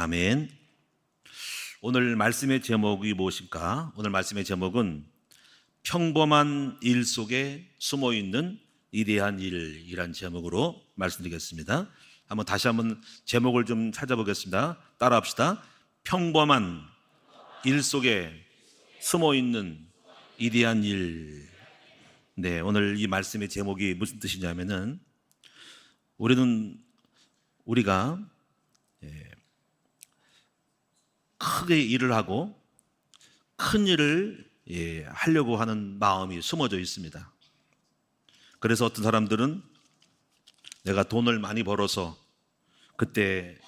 아멘. 오늘 말씀의 제목이 무엇일까? 오늘 말씀의 제목은 평범한 일 속에 숨어있는 위대한 일이란 제목으로 말씀드리겠습니다. 다시 한번 제목을 좀 찾아보겠습니다. 따라합시다. 평범한 일 속에 숨어있는 위대한 일. 네, 오늘 이 말씀의 제목이 무슨 뜻이냐면은 우리가 크게 일을 하고 큰 일을 하려고 하는 마음이 숨어져 있습니다. 그래서 어떤 사람들은 내가 돈을 많이 벌어서 그때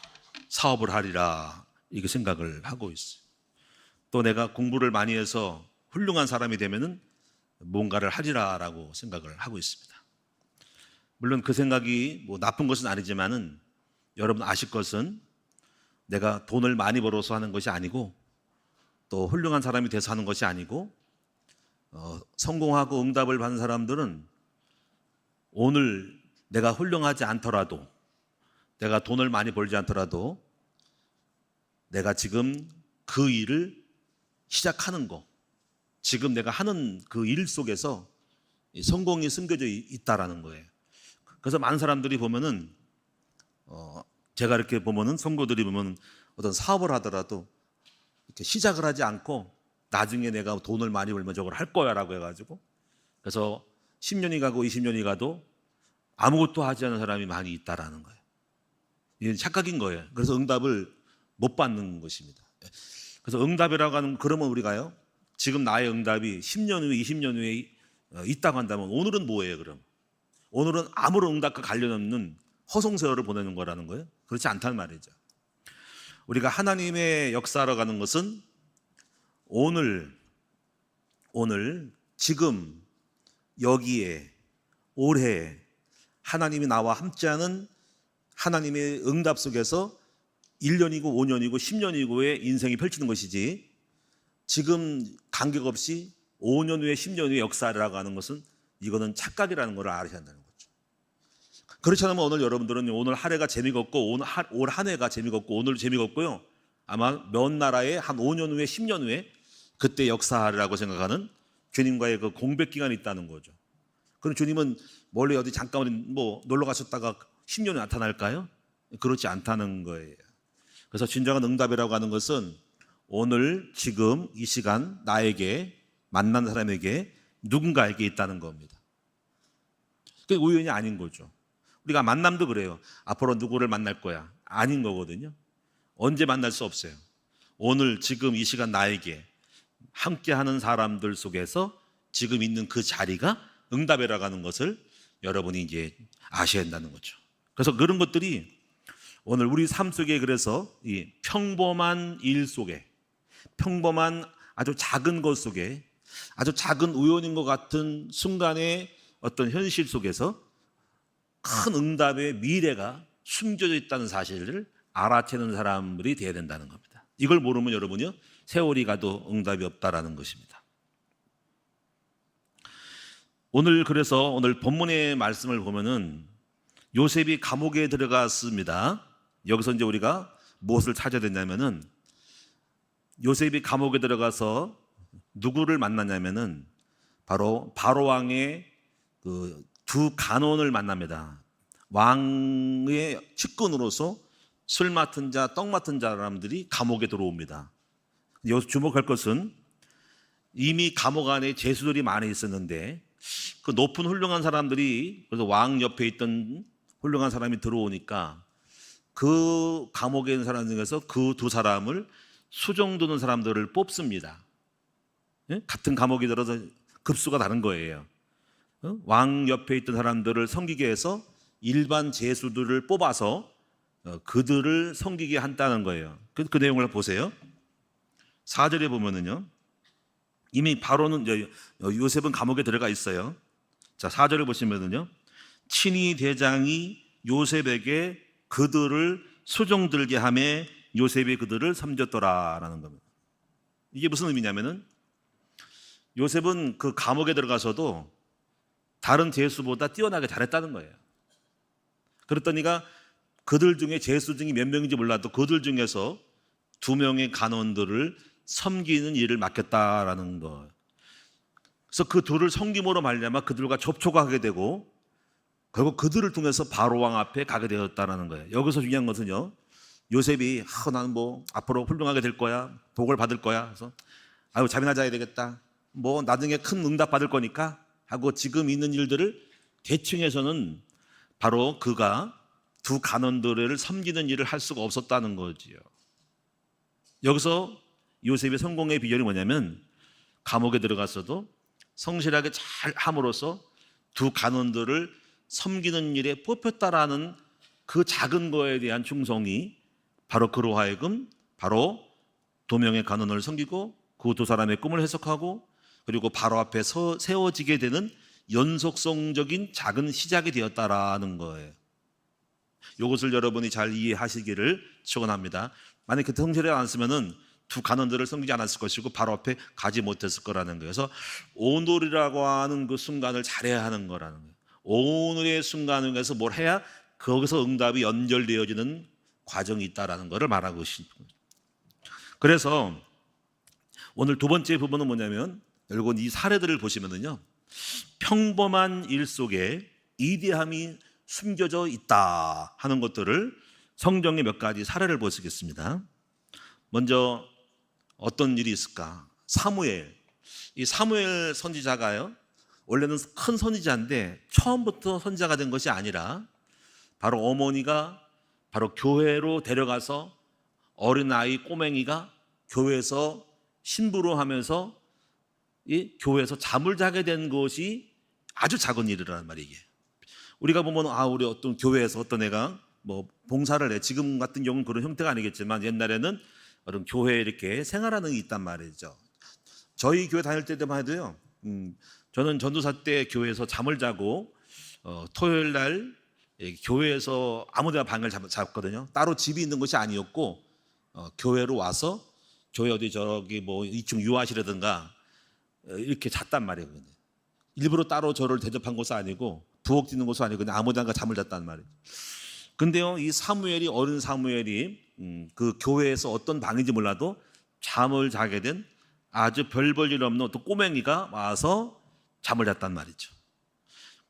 사업을 하리라 이렇게 생각을 하고 있어요. 또 내가 공부를 많이 해서 훌륭한 사람이 되면은 뭔가를 하리라라고 생각을 하고 있습니다. 물론 그 생각이 나쁜 것은 아니지만은 여러분 아실 것은 내가 돈을 많이 벌어서 하는 것이 아니고 또 훌륭한 사람이 돼서 하는 것이 아니고 성공하고 응답을 받는 사람들은 오늘 내가 훌륭하지 않더라도 내가 돈을 많이 벌지 않더라도 내가 지금 그 일을 시작하는 거 지금 내가 하는 그 일 속에서 성공이 숨겨져 있다라는 거예요. 그래서 많은 사람들이 보면은 제가 이렇게 보면은 성도들이 보면 어떤 사업을 하더라도 이렇게 시작을 하지 않고 나중에 내가 돈을 많이 벌면 저걸 할 거야라고 해가지고 그래서 10년이 가고 20년이 가도 아무것도 하지 않은 사람이 많이 있다라는 거예요. 이게 착각인 거예요. 그래서 응답을 못 받는 것입니다. 그래서 응답이라고 하는 그러면 우리가요 지금 나의 응답이 10년 후에 20년 후에 있다고 한다면 오늘은 뭐예요 그럼? 오늘은 아무런 응답과 관련 없는 허송세월을 보내는 거라는 거예요. 그렇지 않다는 말이죠. 우리가 하나님의 역사로 가는 것은 오늘 지금 여기에 올해 하나님이 나와 함께하는 하나님의 응답 속에서 1년이고 5년이고 10년이고의 인생이 펼치는 것이지 지금 간격 없이 5년 후에 10년 후의 역사라고 하는 것은 이거는 착각이라는 걸 알아야 한다는 거죠. 그렇지 않으면 오늘 여러분들은 오늘 한 해가 재미가 없고 올 한 해가 재미가 없고 오늘 재미가 없고요. 아마 몇 나라에 한 5년 후에 10년 후에 그때 역사라고 생각하는 주님과의 그 공백 기간이 있다는 거죠. 그럼 주님은 멀리 어디 잠깐 놀러 가셨다가 10년에 나타날까요? 그렇지 않다는 거예요. 그래서 진정한 응답이라고 하는 것은 오늘 지금 이 시간 나에게 만난 사람에게 누군가에게 있다는 겁니다. 그게 우연이 아닌 거죠. 우리가 만남도 그래요. 앞으로 누구를 만날 거야. 아닌 거거든요. 언제 만날 수 없어요. 오늘 지금 이 시간 나에게 함께하는 사람들 속에서 지금 있는 그 자리가 응답이라고 하는 것을 여러분이 이제 아셔야 한다는 거죠. 그래서 그런 것들이 오늘 우리 삶 속에 그래서 이 평범한 일 속에 평범한 아주 작은 것 속에 아주 작은 우연인 것 같은 순간의 어떤 현실 속에서 큰 응답의 미래가 숨겨져 있다는 사실을 알아채는 사람들이 되어야 된다는 겁니다. 이걸 모르면 여러분이요 세월이 가도 응답이 없다라는 것입니다. 그래서 오늘 본문의 말씀을 보면은 요셉이 감옥에 들어갔습니다. 여기서 이제 우리가 무엇을 찾아야 되냐면은 요셉이 감옥에 들어가서 누구를 만나냐면은 바로 바로왕의 그 두 간원을 만납니다. 왕의 측근으로서 술 맡은 자, 떡 맡은 사람들이 감옥에 들어옵니다. 여기서 주목할 것은 이미 감옥 안에 죄수들이 많이 있었는데 그 높은 훌륭한 사람들이 그래서 왕 옆에 있던 훌륭한 사람이 들어오니까 그 감옥에 있는 사람 중에서 그 두 사람을 수종 두는 사람들을 뽑습니다. 같은 감옥에 들어서 급수가 다른 거예요. 왕 옆에 있던 사람들을 섬기게 해서 일반 죄수들을 뽑아서 그들을 섬기게 한다는 거예요. 그 내용을 보세요. 4절에 보면은요. 이미 바로는 요셉은 감옥에 들어가 있어요. 자, 4절을 보시면은요. 친위 대장이 요셉에게 그들을 수종 들게 하매 요셉이 그들을 섬겼더라라는 겁니다. 이게 무슨 의미냐면은 요셉은 그 감옥에 들어가서도 다른 죄수보다 뛰어나게 잘했다는 거예요. 그랬더니가 그들 중에 제수중이 몇 명인지 몰라도 그들 중에서 2명의 간원들을 섬기는 일을 맡겼다라는 거. 그래서 그 둘을 섬김으로 말미암아 그들과 접촉하게 되고 결국 그들을 통해서 바로 왕 앞에 가게 되었다라는 거예요. 여기서 중요한 것은요, 요셉이 나는 뭐 앞으로 훌륭하게 될 거야, 복을 받을 거야. 그래서 아유 잠이나 자야 되겠다. 뭐 나중에 큰 응답 받을 거니까 하고 지금 있는 일들을 대충 해서는 바로 그가 2 간원들을 섬기는 일을 할 수가 없었다는 거지요. 여기서 요셉의 성공의 비결이 뭐냐면 감옥에 들어갔어도 성실하게 잘 함으로써 2 간원들을 섬기는 일에 뽑혔다라는 그 작은 거에 대한 충성이 바로 그로 하여금 바로 2명의 간원을 섬기고 그 2사람의 꿈을 해석하고 그리고 바로 앞에 세워지게 되는 연속성적인 작은 시작이 되었다라는 거예요. 이것을 여러분이 잘 이해하시기를 축원합니다. 만약에 그때 성실하지 않았으면은 2 간원들을 섬기지 않았을 것이고 바로 앞에 가지 못했을 거라는 거예요. 그래서 오늘이라고 하는 그 순간을 잘해야 하는 거라는 거예요. 오늘의 순간을 위해서 뭘 해야 거기서 응답이 연결되어지는 과정이 있다라는 것을 말하고 싶은 거예요. 그래서 오늘 2번째 부분은 뭐냐면 여러분 이 사례들을 보시면은요, 평범한 일 속에 이대함이 숨겨져 있다 하는 것들을 성경의 몇 가지 사례를 보시겠습니다. 먼저 어떤 일이 있을까? 사무엘. 이 사무엘 선지자가요, 원래는 큰 선지자인데 처음부터 선지자가 된 것이 아니라 바로 어머니가 바로 교회로 데려가서 어린아이 꼬맹이가 교회에서 신부로 하면서 이 교회에서 잠을 자게 된 것이 아주 작은 일이라는 말이에요. 우리가 보면 우리 어떤 교회에서 어떤 애가 뭐 봉사를 해. 지금 같은 경우는 그런 형태가 아니겠지만 옛날에는 그런 교회에 이렇게 생활하는 게 있단 말이죠. 저희 교회 다닐 때만 해도요, 저는 전도사 때 교회에서 잠을 자고 토요일 날 교회에서 아무데나 방을 잡거든요. 따로 집이 있는 것이 아니었고 교회로 와서 교회 어디 저기 뭐 2층 유아실이라든가 이렇게 잤단 말이에요. 일부러 따로 저를 대접한 것은 아니고 부엌 짓는 것은 아니고 그냥 아무데나 잠을 잤단 말이에요. 근데요, 이 사무엘이 어린 사무엘이 그 교회에서 어떤 방인지 몰라도 잠을 자게 된 아주 별 볼 일 없는 어떤 꼬맹이가 와서 잠을 잤단 말이죠.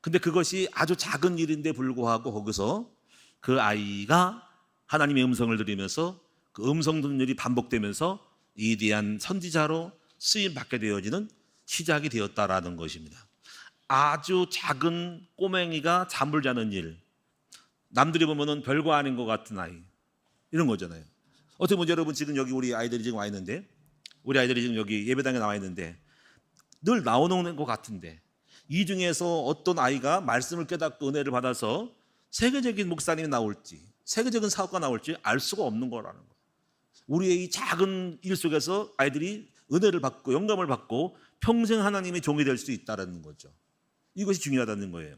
근데 그것이 아주 작은 일인데 불구하고 거기서 그 아이가 하나님의 음성을 들으면서 그 음성 듣는 일이 반복되면서 위대한 선지자로 쓰임 받게 되어지는 시작이 되었다라는 것입니다. 아주 작은 꼬맹이가 잠을 자는 일, 남들이 보면은 별거 아닌 것 같은 아이, 이런 거잖아요. 어떻게 보면 여러분 지금 여기 우리 아이들이 지금 와 있는데, 우리 아이들이 지금 여기 예배당에 나와 있는데 늘 나오는 것 같은데 이 중에서 어떤 아이가 말씀을 깨닫고 은혜를 받아서 세계적인 목사님이 나올지 세계적인 사업가 나올지 알 수가 없는 거라는 거예요. 우리의 이 작은 일 속에서 아이들이 은혜를 받고 영감을 받고 평생 하나님의 종이 될 수 있다는 거죠. 이것이 중요하다는 거예요.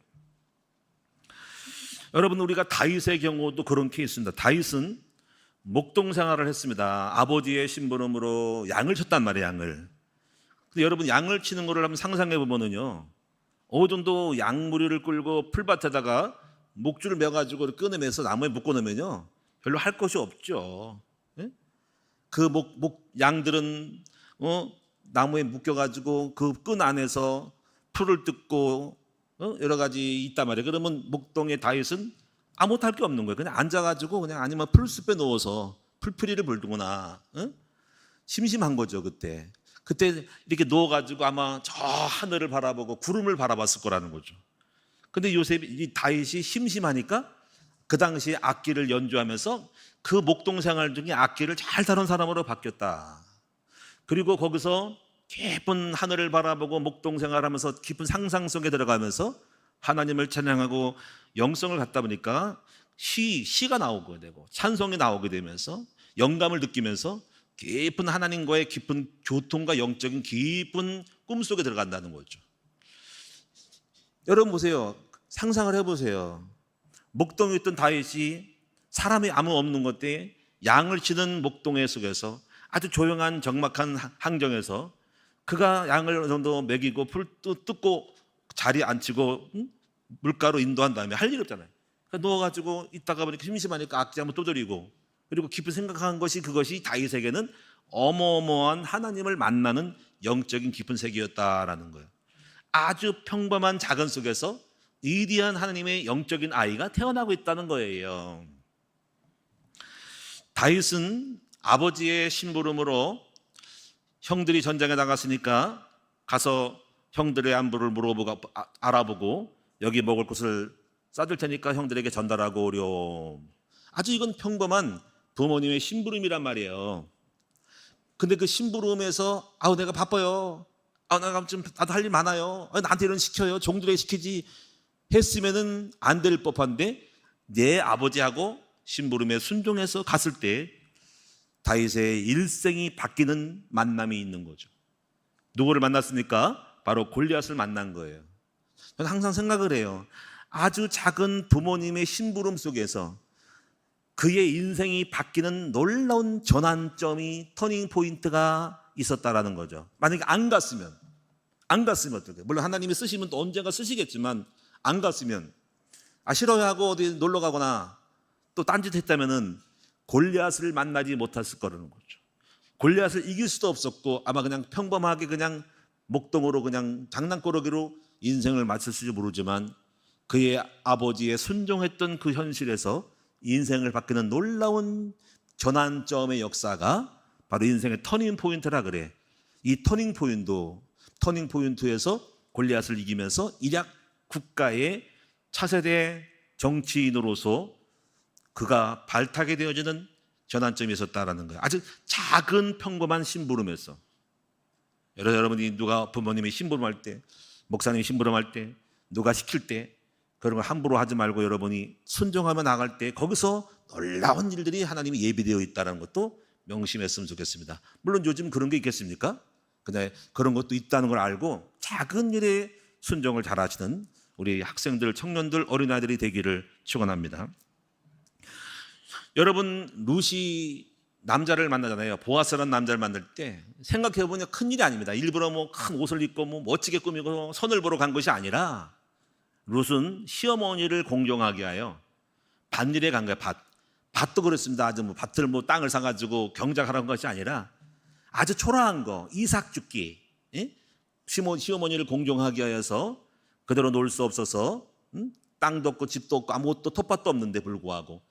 여러분, 우리가 다윗의 경우도 그런 케이스입니다. 다윗은 목동 생활을 했습니다. 아버지의 심부름으로 양을 쳤단 말이에요, 양을. 근데 여러분, 양을 치는 거를 한번 상상해 보면은요, 어느 정도 양무리를 끌고 풀밭에다가 목줄을 매가지고 끊어내서 나무에 묶어놓으면요, 별로 할 것이 없죠. 예? 그 양들은 나무에 묶여가지고 그 끈 안에서 풀을 뜯고 여러 가지 있단 말이에요. 그러면 목동의 다윗은 아무것도 할 게 없는 거예요. 그냥 앉아가지고 그냥 아니면 풀숲에 누워서 풀뿌리를 불두거나 심심한 거죠. 그때 이렇게 누워가지고 아마 저 하늘을 바라보고 구름을 바라봤을 거라는 거죠. 근데 이 다윗이 심심하니까 그 당시 악기를 연주하면서 그 목동 생활 중에 악기를 잘 다룬 사람으로 바뀌었다. 그리고 거기서 깊은 하늘을 바라보고 목동 생활하면서 깊은 상상 속에 들어가면서 하나님을 찬양하고 영성을 갖다 보니까 시가 나오게 되고 찬송이 나오게 되면서 영감을 느끼면서 깊은 하나님과의 깊은 교통과 영적인 깊은 꿈속에 들어간다는 거죠. 여러분 보세요. 상상을 해보세요. 목동에 있던 다윗이 사람이 아무 없는 곳에 양을 치는 목동에 속에서 아주 조용한 적막한 환경에서 그가 양을 어느 정도 먹이고 풀 뜯고 자리에 앉히고 물가로 인도한 다음에 할 일이 없잖아요. 누워가지고 있다가 보니까 심심하니까 악기 한번 두드리고, 그리고 깊이 생각한 것이 그것이 다윗에게는 어마어마한 하나님을 만나는 영적인 깊은 세계였다라는 거예요. 아주 평범한 작은 속에서 위대한 하나님의 영적인 아이가 태어나고 있다는 거예요. 다윗은 아버지의 심부름으로 형들이 전장에 나갔으니까 가서 형들의 안부를 물어보고 알아보고 여기 먹을 것을 싸줄 테니까 형들에게 전달하고 오렴. 아주 이건 평범한 부모님의 심부름이란 말이에요. 근데 그 심부름에서 내가 바빠요. 내가 좀 나도 할 일 많아요. 나한테 이런 시켜요. 종들에게 시키지 했으면은 안 될 법한데 내 아버지하고 심부름에 순종해서 갔을 때 다윗의 일생이 바뀌는 만남이 있는 거죠. 누구를 만났습니까? 바로 골리앗을 만난 거예요. 저는 항상 생각을 해요. 아주 작은 부모님의 심부름 속에서 그의 인생이 바뀌는 놀라운 전환점이, 터닝 포인트가 있었다라는 거죠. 만약에 안 갔으면 어떡해? 물론 하나님이 쓰시면 또 언젠가 쓰시겠지만 안 갔으면 싫어요 하고 어디 놀러 가거나 또 딴짓 했다면은 골리앗을 만나지 못했을 거라는 거죠. 골리앗을 이길 수도 없었고 아마 그냥 평범하게 그냥 목동으로 그냥 장난꾸러기로 인생을 마쳤을지 모르지만 그의 아버지의 순종했던 그 현실에서 인생을 바뀌는 놀라운 전환점의 역사가 바로 인생의 터닝 포인트라 그래. 이 터닝 포인트에서 골리앗을 이기면서 일약 국가의 차세대 정치인으로서 그가 발탁이 되어지는 전환점이 있었다라는 거예요. 아주 작은 평범한 심부름에서. 여러분이 누가 부모님이 심부름할 때, 목사님이 심부름할 때, 누가 시킬 때 그런 거 함부로 하지 말고 여러분이 순종하며 나갈 때 거기서 놀라운 일들이 하나님이 예비되어 있다는 것도 명심했으면 좋겠습니다. 물론 요즘 그런 게 있겠습니까? 근데 그런 것도 있다는 걸 알고 작은 일에 순종을 잘하시는 우리 학생들, 청년들, 어린아이들이 되기를 축원합니다. 여러분, 룻이 남자를 만나잖아요. 보아스라는 남자를 만날 때 생각해보면 큰일이 아닙니다. 일부러 큰 옷을 입고 멋지게 꾸미고 선을 보러 간 것이 아니라 룻은 시어머니를 공경하게 하여 밭일에 간 거예요. 밭도 그렇습니다. 아주 밭을 땅을 사가지고 경작하라는 것이 아니라 아주 초라한 거, 이삭 죽기. 시어머니를 공경하게 하여서 그대로 놀 수 없어서 땅도 없고 집도 없고 아무것도 텃밭도 없는데 불구하고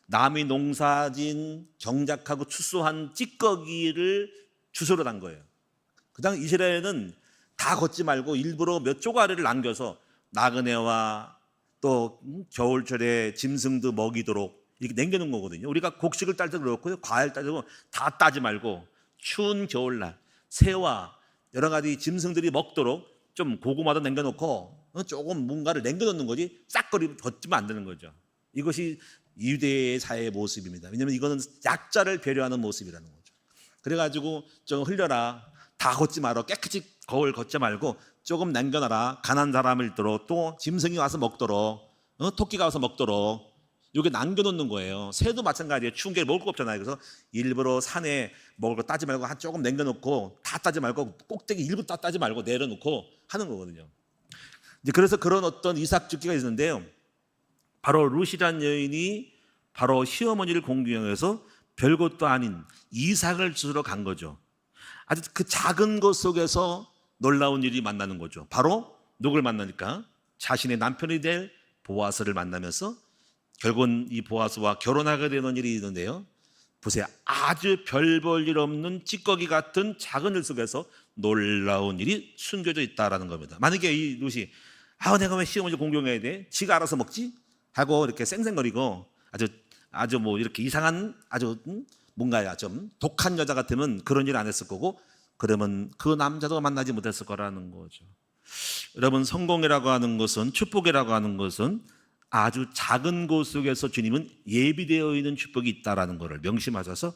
남이 농사진 경작하고 추수한 찌꺼기를 주스러 단 거예요. 그 당시 이스라엘은 다 걷지 말고 일부러 몇 쪼가리를 남겨서 나그네와 또 겨울철에 짐승도 먹이도록 이렇게 남겨놓은 거거든요. 우리가 곡식을 딸 때도 그렇고 과일 딸 때도 다 따지 말고 추운 겨울날 새와 여러 가지 짐승들이 먹도록 좀 고구마도 남겨놓고 조금 뭔가를 남겨놓는 거지 싹거리 걷지면 안 되는 거죠. 이것이 유대의 사회의 모습입니다. 왜냐하면 이거는 약자를 배려하는 모습이라는 거죠. 그래가지고 좀 흘려라, 다 걷지 마라, 깨끗이 거울 걷지 말고 조금 남겨놔라. 가난한 사람을 들어 또 짐승이 와서 먹도록 토끼가 와서 먹도록 이게 남겨놓는 거예요. 새도 마찬가지예요. 추운 게 먹을 거 없잖아요. 그래서 일부러 산에 먹을 거 따지 말고 조금 남겨놓고 다 따지 말고 꼭대기 일부 따지 말고 내려놓고 하는 거거든요. 이제 그래서 그런 어떤 이삭 죽기가 있는데요. 바로 룻이라는 여인이 바로 시어머니를 공경해서 별것도 아닌 이삭을 주스러 간 거죠. 아주 그 작은 것 속에서 놀라운 일이 만나는 거죠. 바로 누굴 만나니까 자신의 남편이 될 보아스를 만나면서 결국은 이 보아스와 결혼하게 되는 일이 있는데요. 보세요. 아주 별 볼 일 없는 찌꺼기 같은 작은 일 속에서 놀라운 일이 숨겨져 있다라는 겁니다. 만약에 이 룻이 내가 왜 시어머니를 공경해야 돼? 지가 알아서 먹지? 하고 이렇게 쌩쌩거리고 아주 이렇게 이상한 아주 뭔가 좀 독한 여자 같으면 그런 일 안 했을 거고 그러면 그 남자도 만나지 못했을 거라는 거죠. 여러분, 성공이라고 하는 것은, 축복이라고 하는 것은 아주 작은 곳 속에서 주님은 예비되어 있는 축복이 있다라는 것을 명심하셔서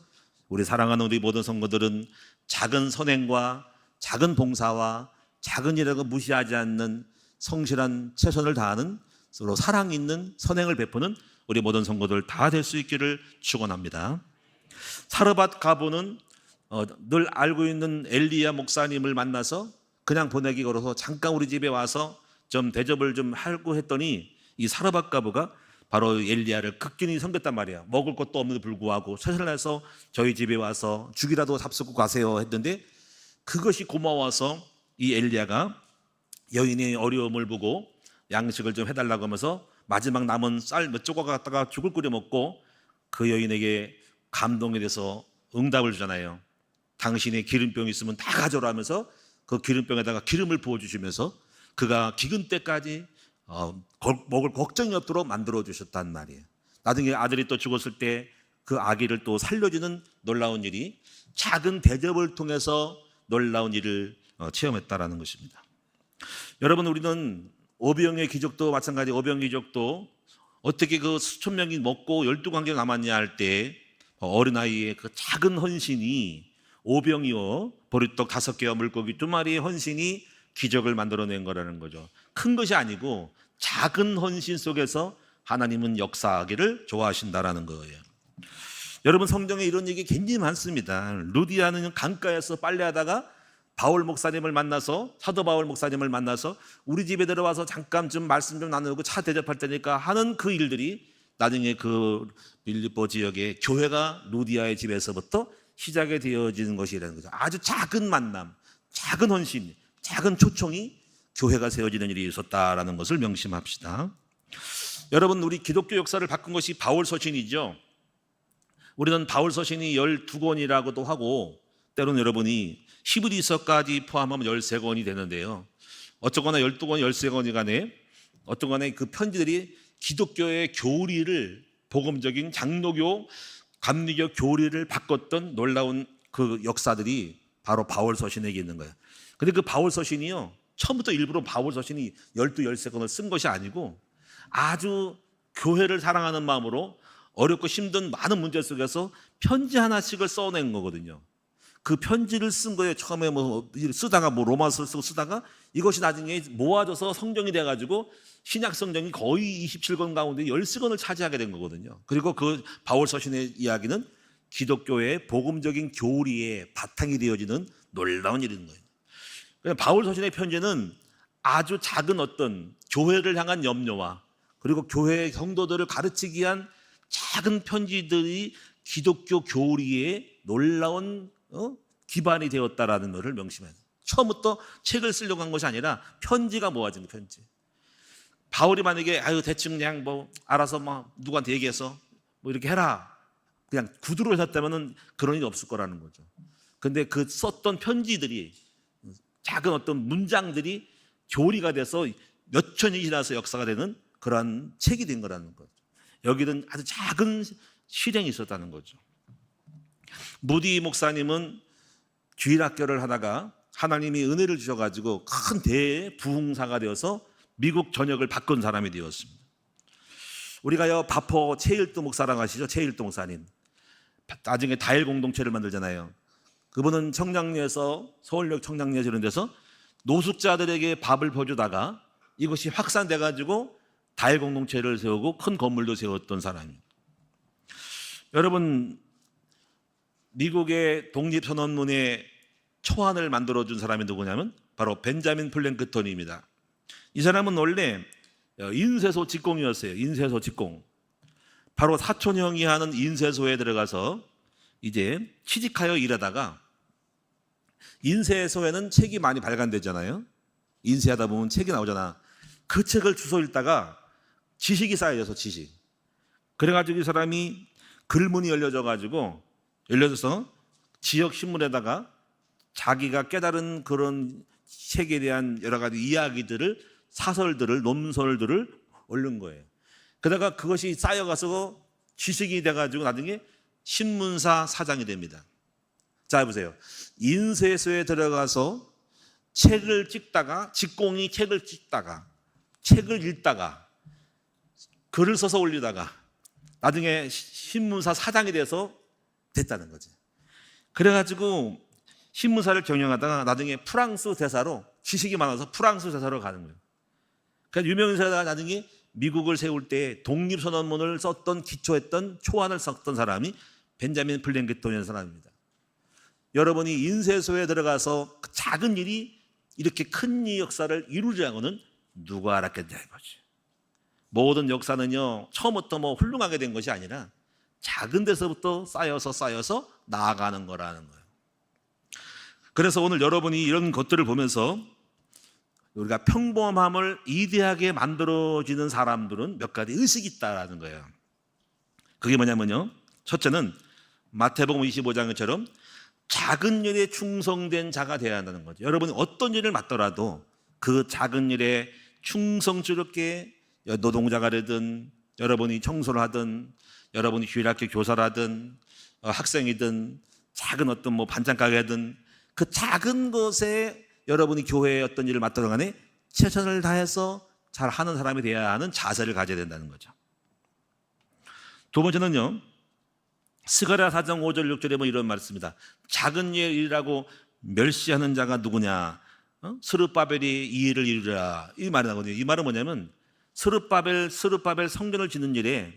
우리 사랑하는 우리 모든 성도들은 작은 선행과 작은 봉사와 작은 일이라고 무시하지 않는 성실한 최선을 다하는 서로 사랑 있는 선행을 베푸는 우리 모든 성도들 다 될 수 있기를 축원합니다. 사르밧 가보는 늘 알고 있는 엘리야 목사님을 만나서 그냥 보내기 걸어서 잠깐 우리 집에 와서 좀 대접을 좀 하고 했더니 이 사르밧 가부가 바로 엘리야를 극진히 섬겼단 말이야. 먹을 것도 없는데 불구하고 최선을 다해서 저희 집에 와서 죽이라도 잡수고 가세요 했는데, 그것이 고마워서 이 엘리야가 여인의 어려움을 보고 양식을 좀 해달라고 하면서 마지막 남은 쌀 몇 조각 갖다가 죽을 끓여 먹고 그 여인에게 감동에 대해서 응답을 주잖아요. 당신의 기름병이 있으면 다 가져라 하면서 그 기름병에다가 기름을 부어주시면서 그가 기근 때까지 먹을 걱정이 없도록 만들어 주셨단 말이에요. 나중에 아들이 또 죽었을 때 그 아기를 또 살려주는 놀라운 일이 작은 대접을 통해서 놀라운 일을 체험했다라는 것입니다. 여러분, 우리는 오병의 기적도 마찬가지. 오병의 기적도 어떻게 그 수천 명이 먹고 12관계가 남았냐 할 때 어린아이의 그 작은 헌신이, 오병이어 보리떡 5개와 물고기 2마리의 헌신이 기적을 만들어낸 거라는 거죠. 큰 것이 아니고 작은 헌신 속에서 하나님은 역사하기를 좋아하신다라는 거예요. 여러분, 성경에 이런 얘기 굉장히 많습니다. 루디아는 강가에서 빨래하다가 바울 목사님을 만나서, 사도 바울 목사님을 만나서 우리 집에 들어와서 잠깐 좀 말씀 좀 나누고 차 대접할 테니까 하는 그 일들이 나중에 그 빌립보 지역의 교회가 루디아의 집에서부터 시작이 되어지는 것이라는 거죠. 아주 작은 만남, 작은 헌신, 작은 초청이 교회가 세워지는 일이 있었다라는 것을 명심합시다. 여러분, 우리 기독교 역사를 바꾼 것이 바울 서신이죠. 우리는 바울 서신이 12권이라고도 하고 때로는 여러분이 히브리서까지 포함하면 13권이 되는데요. 어쩌거나 12권, 13권이 간에 어떤 간에 그 편지들이 기독교의 교리를, 복음적인 장로교, 감리교 교리를 바꿨던 놀라운 그 역사들이 바로 바울 서신에게 있는 거예요. 근데 그 바울 서신이요, 처음부터 일부러 바울 서신이 12, 13권을 쓴 것이 아니고 아주 교회를 사랑하는 마음으로 어렵고 힘든 많은 문제 속에서 편지 하나씩을 써낸 거거든요. 그 편지를 쓴 거예요. 처음에 쓰다가 로마서를 쓰고 쓰다가 이것이 나중에 모아져서 성경이 돼가지고 신약 성경이 거의 27권 가운데 13권을 차지하게 된 거거든요. 그리고 그 바울 서신의 이야기는 기독교의 복음적인 교리의 바탕이 되어지는 놀라운 일인 거예요. 바울 서신의 편지는 아주 작은 어떤 교회를 향한 염려와 그리고 교회 성도들을 가르치기 위한 작은 편지들이 기독교 교리의 놀라운 기반이 되었다라는 것을 명심해야 돼요. 처음부터 책을 쓰려고 한 것이 아니라 편지가 모아진 편지. 바울이 만약에 대충 그냥 알아서 누구한테 얘기해서 이렇게 해라, 그냥 구두로 했다면은 그런 일이 없을 거라는 거죠. 근데 그 썼던 편지들이, 작은 어떤 문장들이 교리가 돼서 몇천 년이 지나서 역사가 되는 그러한 책이 된 거라는 거죠. 여기는 아주 작은 실행이 있었다는 거죠. 무디 목사님은 주일학교를 하다가 하나님이 은혜를 주셔가지고 큰 대부흥사가 되어서 미국 전역을 바꾼 사람이 되었습니다. 우리가요, 바포 최일도 목사라고 하시죠. 최일도 목사님. 나중에 다일 공동체를 만들잖아요. 그분은 청량리에서, 서울역 청량리에서 이런 데서 노숙자들에게 밥을 퍼주다가 이것이 확산돼가지고 다일 공동체를 세우고 큰 건물도 세웠던 사람입니다. 여러분, 미국의 독립선언문의 초안을 만들어준 사람이 누구냐면 바로 벤자민 플랭크톤입니다. 이 사람은 원래 인쇄소 직공이었어요. 인쇄소 직공. 바로 사촌형이 하는 인쇄소에 들어가서 이제 취직하여 일하다가, 인쇄소에는 책이 많이 발간되잖아요. 인쇄하다 보면 책이 나오잖아. 그 책을 주워 읽다가 지식이 쌓여져서 지식. 그래가지고 이 사람이 글문이 열려져서 지역 신문에다가 자기가 깨달은 그런 책에 대한 여러 가지 이야기들을, 사설들을, 논설들을 올린 거예요. 그러다가 그것이 쌓여가서 지식이 돼가지고 나중에 신문사 사장이 됩니다. 자, 보세요. 인쇄소에 들어가서 책을 찍다가, 직공이 책을 찍다가, 책을 읽다가, 글을 써서 올리다가 나중에 신문사 사장이 돼서 됐다는 거지. 그래가지고 신문사를 경영하다가 나중에 프랑스 대사로, 지식이 많아서 프랑스 대사로 가는 거예요. 그러니까 유명인사가 나중에 미국을 세울 때 독립선언문을 썼던, 기초했던, 초안을 썼던 사람이 벤자민 플랭크톤이라는 사람입니다. 여러분이 인쇄소에 들어가서 그 작은 일이 이렇게 큰 역사를 이루자고는 누가 알았겠냐 이거지. 모든 역사는요, 처음부터 뭐 훌륭하게 된 것이 아니라 작은 데서부터 쌓여서 나아가는 거라는 거예요. 그래서 오늘 여러분이 이런 것들을 보면서 우리가 평범함을 이대하게 만들어지는 사람들은 몇 가지 의식이 있다라는 거예요. 그게 뭐냐면요, 첫째는 마태복음 25장처럼 작은 일에 충성된 자가 되어야 한다는 거죠. 여러분이 어떤 일을 맡더라도 그 작은 일에 충성스럽게, 노동자가 되든 여러분이 청소를 하든 여러분이 주일학교 교사라든 학생이든 작은 어떤 뭐 반찬 가게든 그 작은 것에 여러분이 교회에 어떤 일을 맡더라도 간에 최선을 다해서 잘 하는 사람이 되어야 하는 자세를 가져야 된다는 거죠. 두 번째는요, 스가랴 4장 5절 6절에 뭐 이런 말이 있습니다. 작은 일이라고 멸시하는 자가 누구냐? 스룹바벨이 이 일을 이루라, 이 말이 나거든요. 이 말은 뭐냐면 스룹바벨 성전을 짓는 일에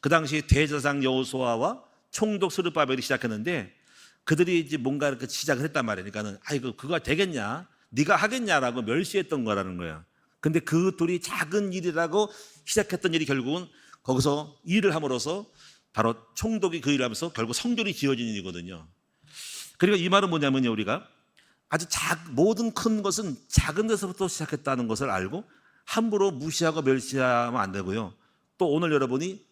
그 당시 대제사장 여호수아와 총독 스룹바벨이 시작했는데 그들이 이제 뭔가 이렇게 시작을 했단 말이에요. 그러니까는 아이고 그거 되겠냐? 네가 하겠냐라고 멸시했던 거라는 거야. 근데 그 둘이 작은 일이라고 시작했던 일이 결국은 거기서 일을 함으로써 바로 총독이 그 일을 하면서 결국 성전이 지어진 일이거든요. 그리고 이 말은 뭐냐면요, 우리가 아주 모든 큰 것은 작은 데서부터 시작했다는 것을 알고 함부로 무시하고 멸시하면 안 되고요. 또 오늘 여러분이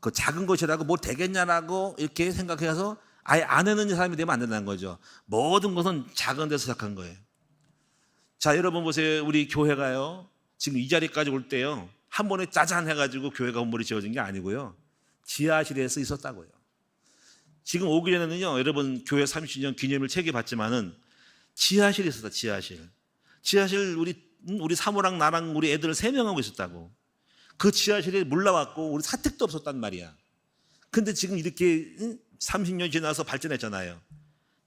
그 작은 것이라고 뭐 되겠냐라고 이렇게 생각해서 아예 안 하는 사람이 되면 안 된다는 거죠. 모든 것은 작은 데서 시작한 거예요. 자, 여러분 보세요. 우리 교회가요, 지금 이 자리까지 올 때요, 한 번에 짜잔 해가지고 교회가 건물이 지어진 게 아니고요, 지하실에서 있었다고요. 지금 오기 전에는요, 여러분 교회 30주년 기념일 책에 봤지만은 지하실에 있었다. 지하실 우리 사모랑 나랑 우리 애들 3명하고 있었다고. 그 지하실에 물 나왔고 우리 사택도 없었단 말이야. 근데 지금 이렇게 30년 지나서 발전했잖아요.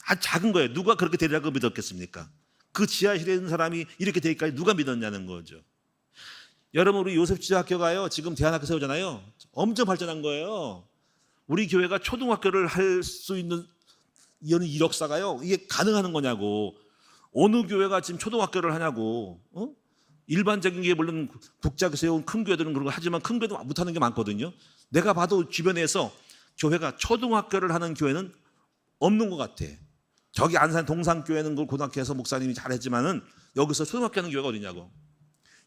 아주 작은 거예요. 누가 그렇게 되리라고 믿었겠습니까? 그 지하실에 있는 사람이 이렇게 되기까지 누가 믿었냐는 거죠. 여러분, 우리 요셉지하학교가요, 지금 대안학교 세우잖아요. 엄청 발전한 거예요. 우리 교회가 초등학교를 할 수 있는 이런 이력사가요, 이게 가능한 거냐고. 어느 교회가 지금 초등학교를 하냐고. 일반적인 게 물론 국제학교 세운 큰 교회들은 그런 거 하지만 큰 교회도 못하는 게 많거든요. 내가 봐도 주변에서 교회가 초등학교를 하는 교회는 없는 것 같아. 저기 안산 동산교회는 그 고등학교에서 목사님이 잘했지만은 여기서 초등학교 하는 교회가 어디냐고.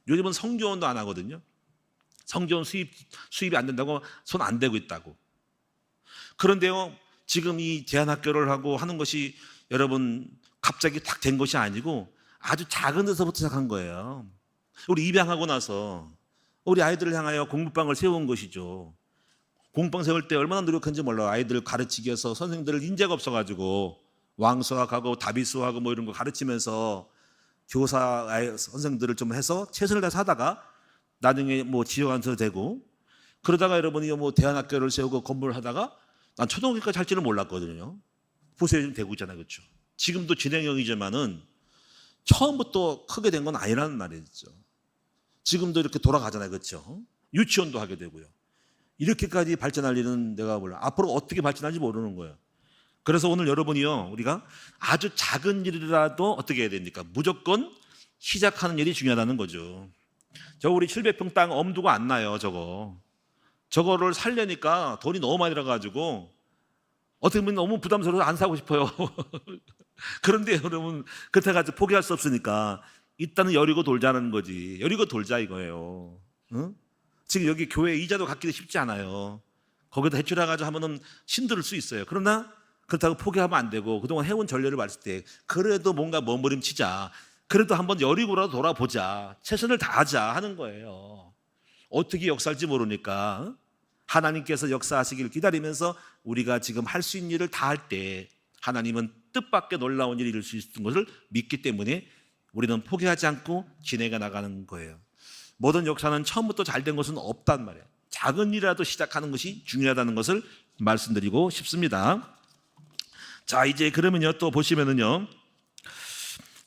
요즘은 성교원도 안 하거든요. 성교원 수입이 안 된다고 손 안 대고 있다고. 그런데요, 지금 이 대안학교를 하고 하는 것이 여러분 갑자기 탁 된 것이 아니고 아주 작은 데서부터 시작한 거예요. 우리 입양하고 나서 우리 아이들을 향하여 공부방을 세운 것이죠. 공부방 세울 때 얼마나 노력한지 몰라요. 아이들을 가르치기 위해서 선생님들 인재가 없어가지고 왕수학하고 다비수하고 뭐 이런 거 가르치면서 교사 선생들을 좀 해서 최선을 다해서 하다가 나중에 뭐 지원도 되고, 그러다가 여러분이 뭐 대안학교를 세우고 건물을 하다가 난 초등학교까지 할 줄은 몰랐거든요. 보세요, 지금 되고 있잖아요, 그렇죠? 지금도 진행형이지만은 처음부터 크게 된 건 아니라는 말이죠. 지금도 이렇게 돌아가잖아요, 그렇죠? 유치원도 하게 되고요. 이렇게까지 발전할 일은 내가 몰라. 앞으로 어떻게 발전할지 모르는 거예요. 그래서 오늘 여러분이요, 우리가 아주 작은 일이라도 어떻게 해야 됩니까? 무조건 시작하는 일이 중요하다는 거죠. 저 우리 700평 땅 엄두가 안 나요, 저거를 살려니까 돈이 너무 많이 들어가지고 어떻게 보면 너무 부담스러워서 안 사고 싶어요. 그런데 여러분, 그렇다고 해서 포기할 수 없으니까 일단은 여리고 돌자는 거지. 여리고 돌자 이거예요. 응? 지금 여기 교회 이자도 갚기도 쉽지 않아요. 거기다 해출해가지고 하면은 힘들 수 있어요. 그러나 그렇다고 포기하면 안 되고, 그동안 해온 전례를 봤을 때 그래도 뭔가 머무림치자, 그래도 한번 여리고라도 돌아보자, 최선을 다하자 하는 거예요. 어떻게 역사할지 모르니까 하나님께서 역사하시기를 기다리면서 우리가 지금 할 수 있는 일을 다 할 때 하나님은 뜻밖의 놀라운 일을 이룰 수 있는 것을 믿기 때문에 우리는 포기하지 않고 진행해 나가는 거예요. 모든 역사는 처음부터 잘된 것은 없단 말이에요. 작은 일이라도 시작하는 것이 중요하다는 것을 말씀드리고 싶습니다. 자, 이제 그러면요, 또 보시면은요,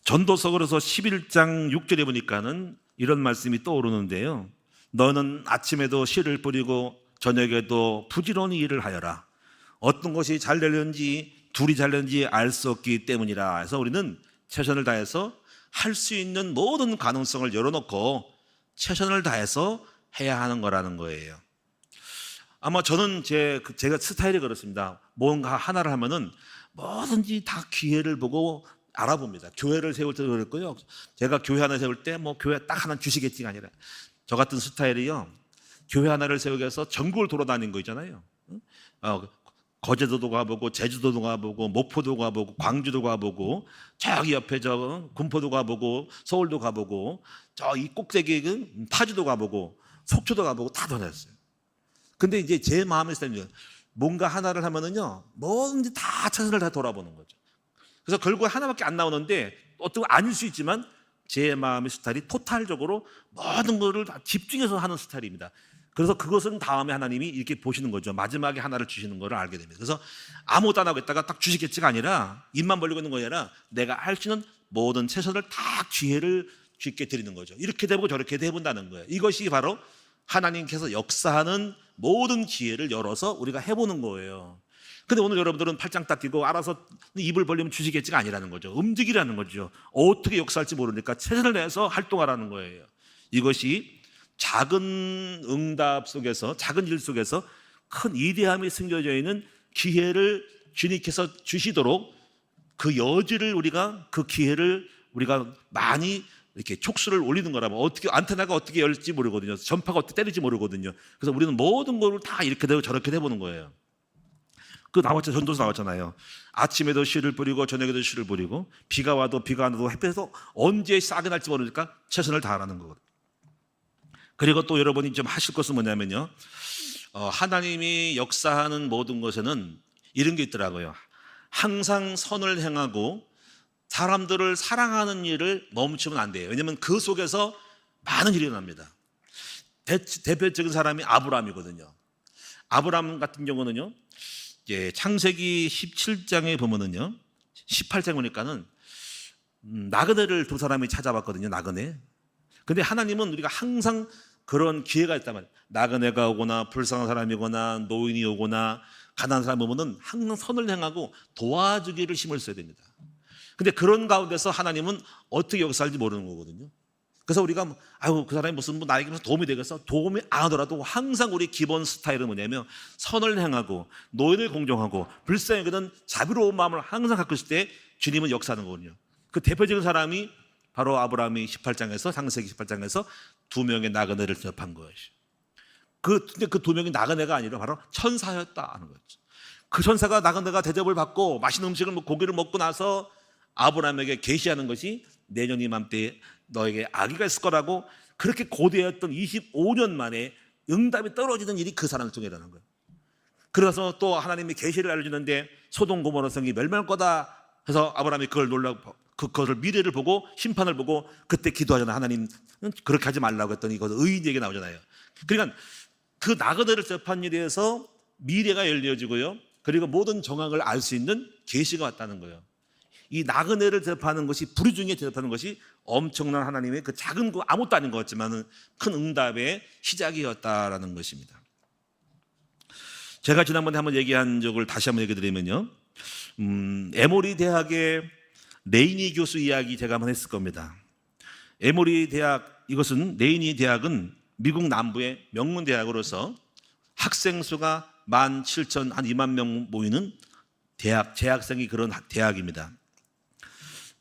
전도서에서 11장 6절에 보니까는 이런 말씀이 떠오르는데요. 너는 아침에도 씨를 뿌리고 저녁에도 부지런히 일을 하여라. 어떤 것이 잘 되는지 둘이 잘 되는지 알 수 없기 때문이라. 해서 우리는 최선을 다해서 할 수 있는 모든 가능성을 열어놓고 최선을 다해서 해야 하는 거라는 거예요. 아마 저는 제가 스타일이 그렇습니다. 뭔가 하나를 하면은 뭐든지 다 기회를 보고 알아봅니다. 교회를 세울 때도 그랬고요. 제가 교회 하나 세울 때 뭐 교회 딱 하나 주시겠지가 아니라 저 같은 스타일이요. 교회 하나를 세우기 위해서 전국을 돌아다닌 거 있잖아요. 거제도도 가보고 제주도도 가보고 목포도 가보고 광주도 가보고 저기 옆에 저 군포도 가보고 서울도 가보고 저 이 꼭대기 파주도 가보고 속초도 가보고 다 다녔어요. 근데 이제 제 마음의 스타일은 뭔가 하나를 하면은요 뭐든지 다 최선을 다 돌아보는 거죠. 그래서 결국 하나밖에 안 나오는데 어떤 거 아닐 수 있지만 제 마음의 스타일이 토탈적으로 모든 것을 다 집중해서 하는 스타일입니다. 그래서 그것은 다음에 하나님이 이렇게 보시는 거죠. 마지막에 하나를 주시는 거를 알게 됩니다. 그래서 아무것도 안 하고 있다가 딱 주시겠지가 아니라 입만 벌리고 있는 것이 아니라 내가 할 수 있는 모든 최선을 다 기회를 주께 드리는 거죠. 이렇게 되고 저렇게 해본다는 거예요. 이것이 바로 하나님께서 역사하는 모든 기회를 열어서 우리가 해보는 거예요. 근데 오늘 여러분들은 팔짱 딱 끼고 알아서 입을 벌리면 주시겠지가 아니라는 거죠. 움직이라는 거죠. 어떻게 역사할지 모르니까 최선을 다해서 활동하라는 거예요. 이것이 작은 응답 속에서, 작은 일 속에서 큰 위대함이 숨겨져 있는 기회를 주님께서 주시도록 그 여지를 우리가, 그 기회를 우리가 많이 이렇게 촉수를 올리는 거라면 어떻게 안테나가 어떻게 열릴지 모르거든요. 전파가 어떻게 때릴지 모르거든요. 그래서 우리는 모든 걸 다 이렇게 되고 저렇게 해보는 거예요. 그 나왔잖아요. 전도서 나왔잖아요. 아침에도 씨를 뿌리고 저녁에도 씨를 뿌리고 비가 와도 비가 안 와도 햇볕에서 언제 싹이 날지 모르니까 최선을 다하라는 거거든요. 그리고 또 여러분이 좀 하실 것은 뭐냐면요. 하나님이 역사하는 모든 것에는 이런 게 있더라고요. 항상 선을 행하고 사람들을 사랑하는 일을 멈추면 안 돼요. 왜냐하면 그 속에서 많은 일이 일어납니다. 대표적인 사람이 아브라함이거든요. 아브라함 같은 경우는요, 창세기 17장에 보면은요, 18장에 보니까는 나그네를 두 사람이 찾아봤거든요. 나그네. 근데 하나님은 우리가 항상 그런 기회가 있단 말이에요. 나그네가 오거나 불쌍한 사람이거나 노인이 오거나 가난한 사람이 오면은 항상 선을 행하고 도와주기를 힘을 써야 됩니다. 근데 그런 가운데서 하나님은 어떻게 역사할지 모르는 거거든요. 그래서 우리가 아유 그 사람이 무슨 나에게 무슨 도움이 되겠어? 도움이 안 하더라도 항상 우리 기본 스타일은 뭐냐면 선을 행하고 노인을 공정하고 불쌍하거든 자비로운 마음을 항상 갖고 있을 때 주님은 역사하는 거거든요. 그 대표적인 사람이 바로 아브라함이 18장에서 창세기 18장에서 두 명의 나그네를 접한 것이. 근데 그 두 명이 나그네가 아니라 바로 천사였다는 거죠. 그 천사가 나그네가 대접을 받고 맛있는 음식을 고기를 먹고 나서 아브라함에게 계시하는 것이 내년 이맘때 너에게 아기가 있을 거라고 그렇게 고대했던 25년 만에 응답이 떨어지는 일이 그 사람을 통해 일어난 거예요. 그래서 또 하나님이 계시를 알려주는데 소돔 고모라 성이 멸망할 거다 해서 아브라함이 그걸 놀라고 그것을 미래를 보고 심판을 보고 그때 기도하잖아요. 하나님 그렇게 하지 말라고 했더니 그것 의인 얘기 나오잖아요. 그러니까 그 나그네를 접한 일에 의해서 미래가 열려지고요. 그리고 모든 정황을 알 수 있는 계시가 왔다는 거예요. 이 나그네를 대접하는 것이 불의 중에 대접하는 것이 엄청난 하나님의 그 작은 거 아무것도 아닌 것 같지만은 큰 응답의 시작이었다라는 것입니다. 제가 지난번에 한번 얘기한 적을 다시 한번 얘기 드리면요. 에모리 대학의 레이니 교수 이야기 제가 한번 했을 겁니다. 에모리 대학 이것은 레이니 대학은 미국 남부의 명문 대학으로서 학생 수가 17,000 한 2만 명 모이는 대학 재학생이 그런 대학입니다.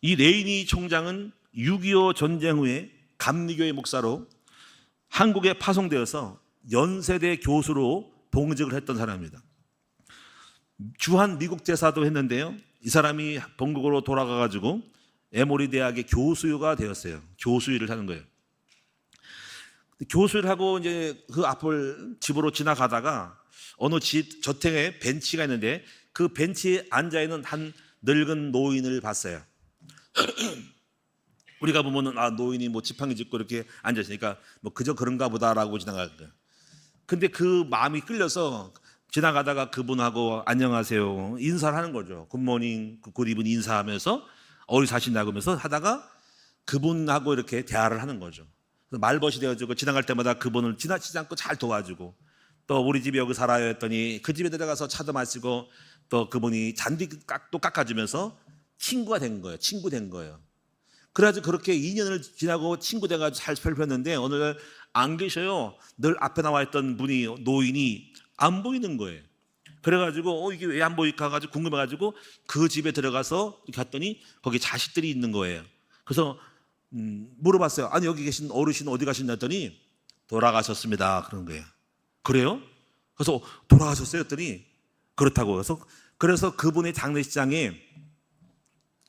이 레이니 총장은 6.25 전쟁 후에 감리교의 목사로 한국에 파송되어서 연세대 교수로 봉직을 했던 사람입니다. 주한 미국 대사도 했는데요. 이 사람이 본국으로 돌아가가지고 에모리 대학의 교수가 되었어요. 교수 일을 하는 거예요. 교수 일을 하고 이제 그 앞을 집으로 지나가다가 어느 집 저택에 벤치가 있는데 그 벤치에 앉아 있는 한 늙은 노인을 봤어요. 우리가 보면은 노인이 뭐 지팡이 짚고 이렇게 앉아 있으니까 뭐 그저 그런가 보다라고 지나갈 거예요. 근데 그 마음이 끌려서 지나가다가 그분하고 안녕하세요 인사를 하는 거죠. 굿모닝 굿이븐 인사하면서 어디 사신다고 하면서 하다가 그분하고 이렇게 대화를 하는 거죠. 말벗이 되어지고 지나갈 때마다 그분을 지나치지 않고 잘 도와주고 또 우리 집에 여기 살아요 했더니 그 집에 들어가서 차도 마시고 또 그분이 잔디 또 깎아주면서 친구가 된 거예요. 친구 된 거예요. 그래가지고 그렇게 2년을 지나고 친구 돼가지고 잘 살폈는데 어느 날 안 계셔요. 늘 앞에 나와 있던 분이, 노인이 안 보이는 거예요. 그래가지고 이게 왜 안 보일까 가지고 궁금해가지고 그 집에 들어가서 갔더니 거기 자식들이 있는 거예요. 그래서 물어봤어요. 아니 여기 계신 어르신 어디 가셨냐 했더니 돌아가셨습니다. 그런 거예요. 그래요? 그래서 돌아가셨어요 했더니 그렇다고. 그래서 그분의 장례식장에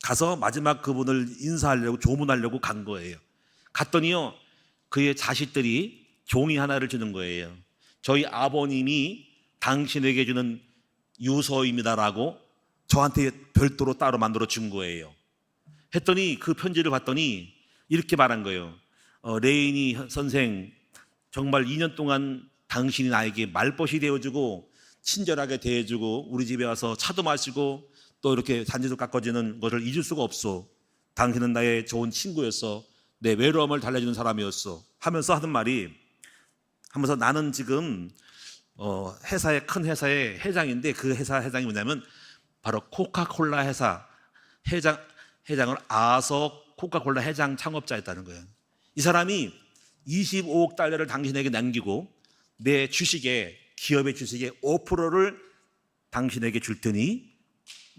가서 마지막 그분을 인사하려고 조문하려고 간 거예요. 갔더니요 그의 자식들이 종이 하나를 주는 거예요. 저희 아버님이 당신에게 주는 유서입니다라고 저한테 별도로 따로 만들어 준 거예요. 했더니 그 편지를 봤더니 이렇게 말한 거예요. 레이니 선생, 정말 2년 동안 당신이 나에게 말벗이 되어주고 친절하게 대해주고 우리 집에 와서 차도 마시고 또 이렇게 잔디도 깎아주는 것을 잊을 수가 없어. 당신은 나의 좋은 친구였어. 내 외로움을 달래주는 사람이었어. 하면서 하는 말이, 하면서 나는 지금 큰 회사의 회장인데 그 회사 회장이 뭐냐면 바로 코카콜라 회사 회장을 아서 코카콜라 회장 창업자였다는 거예요. 이 사람이 25억 달러를 당신에게 남기고 내 주식에, 기업의 주식의 5%를 당신에게 줄 테니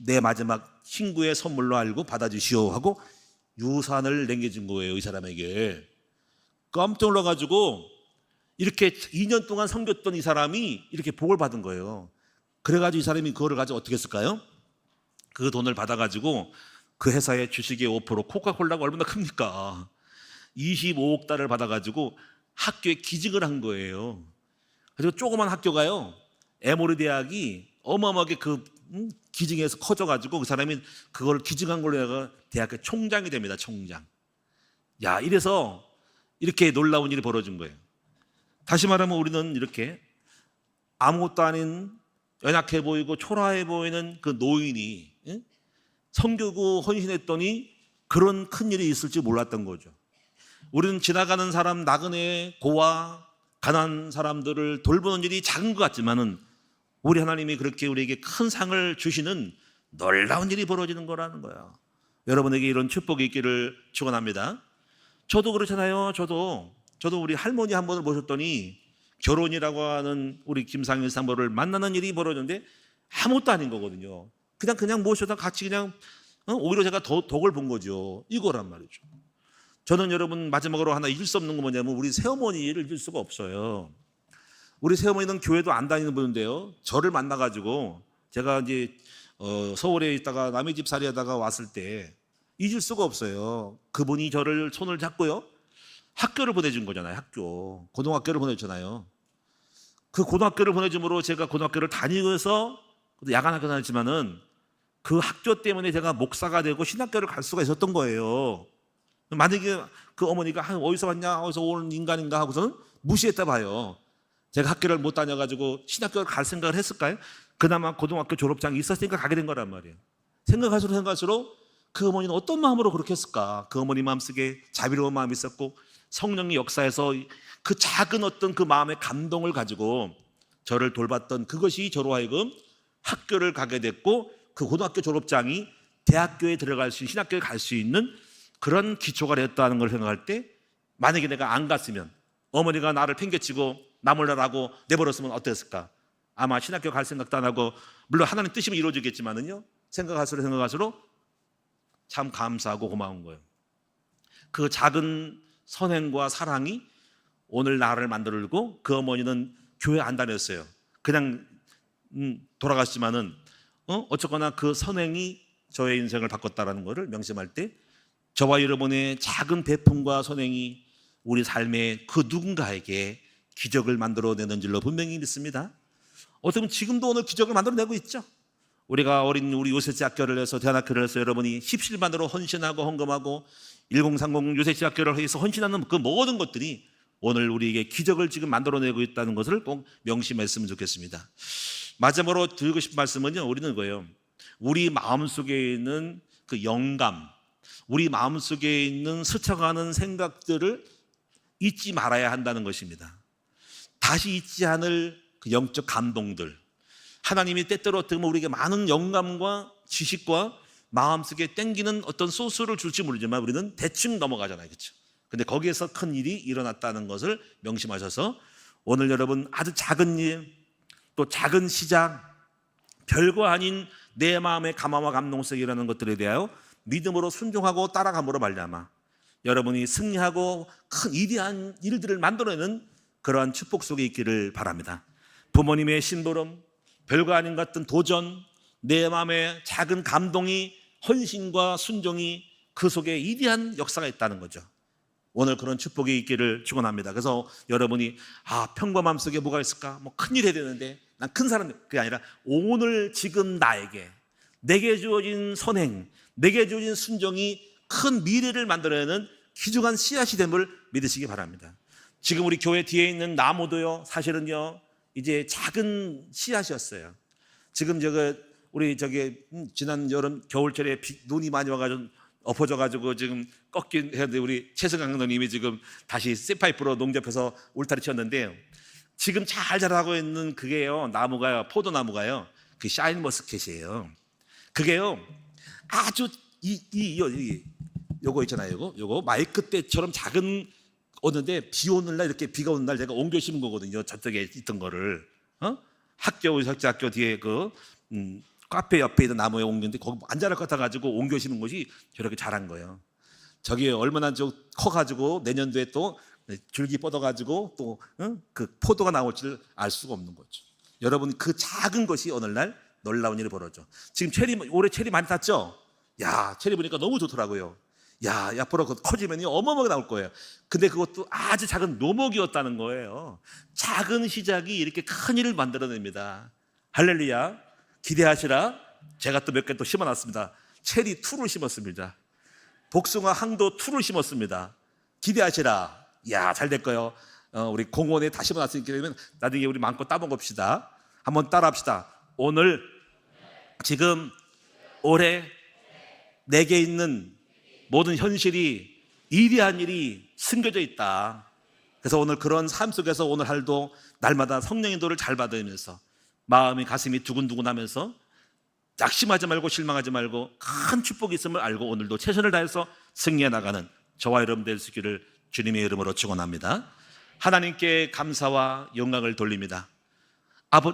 내 마지막 친구의 선물로 알고 받아주시오 하고 유산을 남겨준 거예요. 이 사람에게. 깜짝 놀라가지고 이렇게 2년 동안 섬겼던 이 사람이 이렇게 복을 받은 거예요. 그래가지고 이 사람이 그거를 가지고 어떻게 했을까요? 그 돈을 받아가지고 그 회사의 주식의 5%, 코카콜라가 얼마나 큽니까? 25억 달러를 받아가지고 학교에 기증을 한 거예요. 그래서 조그만 학교가요, 에모리 대학이 어마어마하게 기증해서 커져가지고 그 사람이 그걸 기증한 걸로 해가 대학교 총장이 됩니다. 총장. 야, 이래서 이렇게 놀라운 일이 벌어진 거예요. 다시 말하면 우리는 이렇게 아무것도 아닌 연약해 보이고 초라해 보이는 그 노인이 섬기고 헌신했더니 그런 큰 일이 있을지 몰랐던 거죠. 우리는 지나가는 사람, 나그네, 고아, 가난한 사람들을 돌보는 일이 작은 것 같지만은 우리 하나님이 그렇게 우리에게 큰 상을 주시는 놀라운 일이 벌어지는 거라는 거야. 여러분에게 이런 축복이 있기를 축원합니다. 저도 그렇잖아요. 저도 우리 할머니 한 번을 모셨더니 결혼이라고 하는 우리 김상일 사모를 만나는 일이 벌어졌는데 아무것도 아닌 거거든요. 그냥 모셔다 같이 그냥 오히려 제가 더 덕을 본 거죠. 이거란 말이죠. 저는 여러분 마지막으로 하나 잊을 수 없는 건 뭐냐면 우리 새어머니를 잊을 수가 없어요. 우리 새어머니는 교회도 안 다니는 분인데요. 저를 만나가지고 제가 이제 서울에 있다가 남의 집 살이하다가 왔을 때 잊을 수가 없어요. 그분이 저를 손을 잡고요. 학교를 보내준 거잖아요. 학교. 고등학교를 보내줬잖아요. 그 고등학교를 보내줌으로 제가 고등학교를 다니면서 야간학교 다녔지만은 그 학교 때문에 제가 목사가 되고 신학교를 갈 수가 있었던 거예요. 만약에 그 어머니가 어디서 왔냐, 어디서 온 인간인가 하고서는 무시했다 봐요. 제가 학교를 못 다녀가지고 신학교를 갈 생각을 했을까요? 그나마 고등학교 졸업장이 있었으니까 가게 된 거란 말이에요. 생각할수록 그 어머니는 어떤 마음으로 그렇게 했을까? 그 어머니 마음속에 자비로운 마음이 있었고 성령의 역사에서 그 작은 어떤 그 마음의 감동을 가지고 저를 돌봤던 그것이 저로 하여금 학교를 가게 됐고 그 고등학교 졸업장이 대학교에 들어갈 수 있는, 신학교에 갈 수 있는 그런 기초가 되었다는 걸 생각할 때 만약에 내가 안 갔으면 어머니가 나를 팽개치고 나 몰라라고 내버렸으면 어땠을까? 아마 신학교 갈 생각도 안 하고 물론 하나님 뜻이면 이루어지겠지만은요 생각할수록 참 감사하고 고마운 거예요. 그 작은 선행과 사랑이 오늘 나를 만들고 그 어머니는 교회 안 다녔어요. 그냥 돌아갔지만은 어쨌거나 그 선행이 저의 인생을 바꿨다라는 것을 명심할 때 저와 여러분의 작은 배품과 선행이 우리 삶의 그 누군가에게 기적을 만들어내는 줄로 분명히 믿습니다. 어떻게 보면 지금도 오늘 기적을 만들어내고 있죠. 우리가 어린 우리 요셉지 학교를 해서 대안학교를 해서 여러분이 십실반으로 헌신하고 헌금하고 1030 요셉지 학교를 해서 헌신하는 그 모든 것들이 오늘 우리에게 기적을 지금 만들어내고 있다는 것을 꼭 명심했으면 좋겠습니다. 마지막으로 드리고 싶은 말씀은요, 우리는 거예요. 우리 마음속에 있는 그 영감, 우리 마음속에 있는 스쳐가는 생각들을 잊지 말아야 한다는 것입니다. 다시 잊지 않을 그 영적 감동들, 하나님이 때때로 어떻게 보면 우리에게 많은 영감과 지식과 마음속에 땡기는 어떤 소스를 줄지 모르지만 우리는 대충 넘어가잖아요. 그렇죠? 근데 거기에서 큰 일이 일어났다는 것을 명심하셔서 오늘 여러분 아주 작은 일, 또 작은 시작, 별거 아닌 내 마음의 감화와 감동 속에 일어나는 것들에 대하여 믿음으로 순종하고 따라감으로 말미암아 여러분이 승리하고 큰 위대한 일들을 만들어내는 그러한 축복 속에 있기를 바랍니다. 부모님의 심부름, 별거 아닌 것 같은 도전, 내 마음의 작은 감동이, 헌신과 순종이 그 속에 위대한 역사가 있다는 거죠. 오늘 그런 축복이 있기를 축원합니다. 그래서 여러분이 평범함 속에 뭐가 있을까? 뭐 큰일 해야 되는데 난 큰 사람, 그게 아니라 오늘 지금 나에게 내게 주어진 선행, 내게 주어진 순종이 큰 미래를 만들어내는 귀중한 씨앗이 됨을 믿으시기 바랍니다. 지금 우리 교회 뒤에 있는 나무도요, 사실은요 이제 작은 씨앗이었어요. 지금 우리 지난 여름 겨울철에 눈이 많이 와가지고 엎어져가지고 지금 꺾인 했는데 우리 최승강 감독님이 지금 다시 쇠파이프로 농접해서 울타리 쳤는데요. 지금 잘 자라고 있는 그게요, 나무가요, 포도나무가요, 그 샤인머스켓이에요. 그게요 아주 요거 있잖아요. 요거 마이크 때처럼 작은 오는데 비 오는 날, 이렇게 비가 오는 날 제가 옮겨 심은 거거든요. 저쪽에 있던 거를 학교 뒤에 카페 옆에 있는 나무에 옮겼는데 거기 안 자랄 것 같아가지고 옮겨 심은 것이 저렇게 자란 거예요. 저게 얼마나 커가지고 내년도에 또 줄기 뻗어가지고 또 그 포도가 나올지를 알 수가 없는 거죠. 여러분 그 작은 것이 오늘날 놀라운 일이 벌어져. 지금 올해 체리 많이 탔죠? 야, 체리 보니까 너무 좋더라고요. 야, 앞으로 커지면 어마어마하게 나올 거예요. 근데 그것도 아주 작은 묘목이었다는 거예요. 작은 시작이 이렇게 큰 일을 만들어냅니다. 할렐루야. 기대하시라. 제가 또 몇 개 또 심어놨습니다. 체리 2를 심었습니다. 복숭아 항도 2를 심었습니다. 기대하시라. 야, 잘 될 거예요. 우리 공원에 다 심어놨으니까 나중에 우리 마음껏 따먹읍시다. 한번 따라합시다. 오늘, 지금, 올해 내게 있는 모든 현실이 위대한 일이 숨겨져 있다. 그래서 오늘 그런 삶 속에서 오늘 하루도 날마다 성령의 인도를 잘 받으면서 마음이 가슴이 두근두근하면서 낙심하지 말고 실망하지 말고 큰 축복이 있음을 알고 오늘도 최선을 다해서 승리해 나가는 저와 여러분 될 수 있기를 주님의 이름으로 축원합니다. 하나님께 감사와 영광을 돌립니다.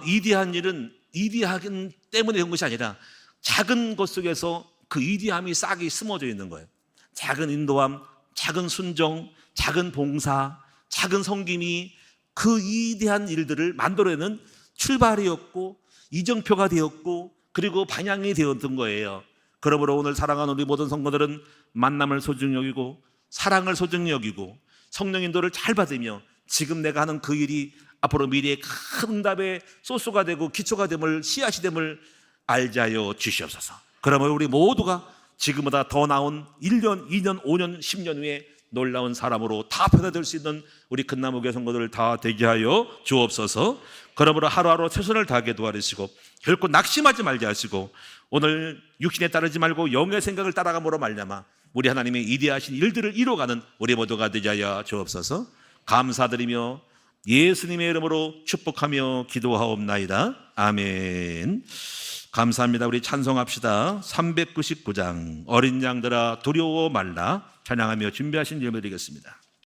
위대한 일은 위대하기 때문에 된 것이 아니라 작은 것 속에서 그 위대함이 싹이 숨어져 있는 거예요. 작은 인도함, 작은 순종, 작은 봉사, 작은 섬김이 그 위대한 일들을 만들어내는 출발이었고 이정표가 되었고 그리고 방향이 되었던 거예요. 그러므로 오늘 사랑하는 우리 모든 성도들은 만남을 소중히 여기고 사랑을 소중히 여기고 성령 인도를 잘 받으며 지금 내가 하는 그 일이 앞으로 미래의 큰 응답의 소스가 되고 기초가 됨을, 씨앗이 됨을 알게 하여 주시옵소서. 그러면 우리 모두가 지금보다 더 나은 1년, 2년, 5년, 10년 후에 놀라운 사람으로 다 변화될 수 있는 우리 큰나무교회 성도들 다 되게 하여 주옵소서. 그러므로 하루하루 최선을 다하게 도와주시고 결코 낙심하지 말게 하시고 오늘 육신에 따르지 말고 영의 생각을 따라감으로 말미암아 우리 하나님의 위대하신 일들을 이루어가는 우리 모두가 되게 하여 주옵소서. 감사드리며 예수님의 이름으로 축복하며 기도하옵나이다. 아멘. 감사합니다. 우리 찬송합시다. 399장 어린 양들아 두려워 말라 찬양하며 준비하신 예배 드리겠습니다.